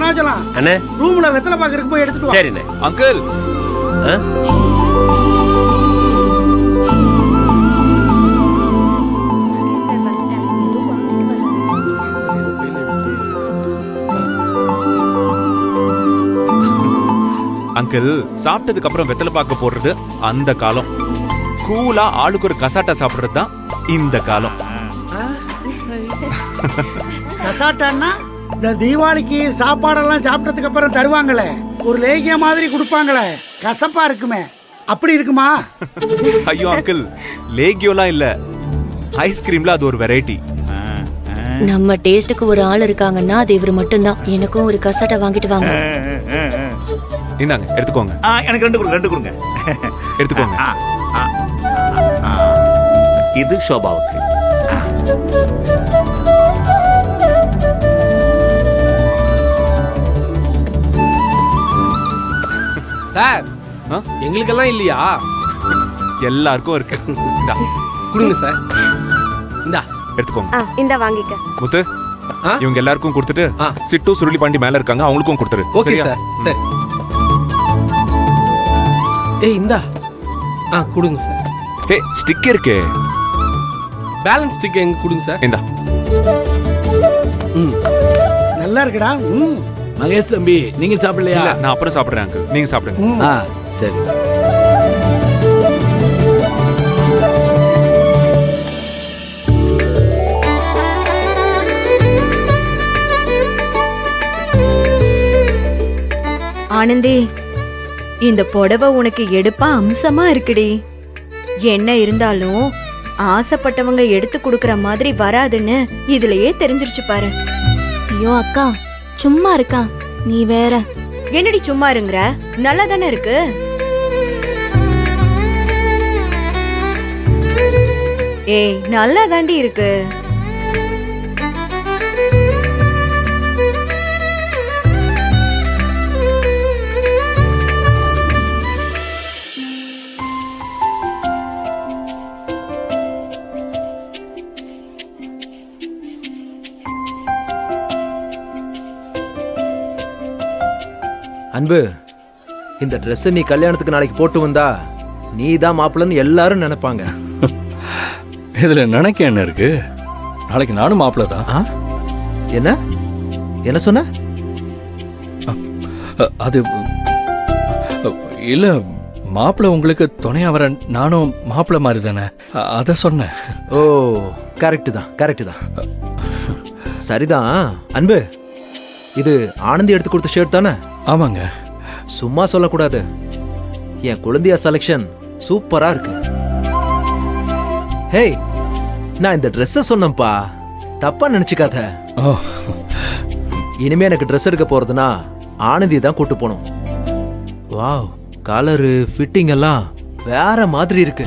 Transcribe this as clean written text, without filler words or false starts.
அருணாச்சலம் அண்ணே ரூம்ல வெத்தலை பாக்குறதுக்கு போய் எடுத்துட்டு வா. சரிண்ணே. அங்கிள் அங்கிள் சாப்பிட்டதுக்கு அப்புறம் வெத்தலை பாக்க போடுறது அந்த காலம். கூலா ஆளுக்கு ஒரு கசாட்டா சாப்பிடுறது தான் இந்த காலம். கசாட்டான்னா இந்த தீபாவளிக்கு சாப்பாடெல்லாம் சாப்பிட்டதுக்கு அப்புறம் தருவாங்களே, ஒரு லேகிய மாதிரி கொடுப்பாங்களே, கசப்பா இருக்குமே, அப்படி இருக்குமா? ஐயோ அங்கிள், லேகியோலாம் இல்ல, ஐஸ்கிரீம்ல அது ஒரு வெரைட்டி. நம்ம டேஸ்டுக்கு ஒரு ஆள் இருக்காங்கன்னா அது இவர் மட்டும்தான். எனக்கும் ஒரு கசாட்டா வாங்கிட்டு வாங்க. இந்தாங்க எடுத்துக்கோங்க. எனக்கு ரெண்டு கொடுங்க. எடுத்துக்கோங்க. இது ஷோபாவுக்கு. சார் எங்களுக்கெல்லாம் இல்லையா? எல்லாருக்கும் இருக்கு. இந்தா கொடுங்க சார். இந்தா எடுத்துக்கோங்க. இந்த வாங்கிக்க. முத்து, இவங்க எல்லாருக்கும் கொடுத்துட்டு சிட்டு சுருளி பாண்டி மேல இருக்காங்க, அவங்களுக்கும் கொடுத்துரு. Okay sir. சரி. ஏய் இந்தா கொடுங்க சார். ஏய் ஸ்டிக் இருக்கே, பேலன்ஸ் ஸ்டிக் எங்க கொடுங்க சார். இந்தா. நல்லா இருக்குடா. மகேஷ் தம்பி, நீங்க சாப்பிடலையா? இல்ல, நான் அப்புறம் சாப்பிடுறேன் அங்கிள், நீங்க சாப்பிடுங்க. சரி. ஆனந்தி, இந்த புடவை உனக்கு எடுப்பா அம்சமா இருக்குடி. என்ன இருந்தாலும் ஆசைப்பட்டவங்க எடுத்து கொடுக்கற மாதிரி வராதுன்னு இதுலயே தெரிஞ்சிருச்சு பாரு. ஐயோ அக்கா சும்மா இருக்கா, நீ வேற. என்னடி சும்மா இருங்கற? நல்லா தானே இருக்கு. ஏய் நல்லா தாண்டி இருக்கு. அன்பு, இந்த ட்ரெஸ் நீ கல்யாணத்துக்கு நாளைக்கு போட்டு வந்தா நீ தான் மாப்பிள்ளன்னு எல்லாரும் நினைப்பாங்க. இதுல நினைக்க என்ன இருக்கு? நாளைக்கு நானும் மாப்பிள்ள தான். என்ன என்ன சொன்ன? அது இல்ல, மாப்பிள்ள உங்களுக்கு துணையா வர நானும் மாப்பிள்ள மாதிரி தானே, அத சொன்னேன். ஓ கரெக்ட் தான். சரிதான் அன்பு, இது ஆனந்தி எடுத்து கொடுத்த ஷர்ட் தானே? ஆமாங்க. சும்மா சொல்லக்கூடாது, என் குழந்தையா செலக்ஷன் சூப்பரா இருக்கு. ஹேய், நான் இந்த ட்ரெஸ்ஸ சொன்னேன்ப்பா, தப்பா நினைச்சுக்காத. இனிமே எனக்கு ட்ரெஸ் எடுக்க போறதுன்னா ஆனந்தி தான் கூட்டு போகணும். வாவ், கலரு ஃபிட்டிங் எல்லாம் வேற மாதிரி இருக்கு.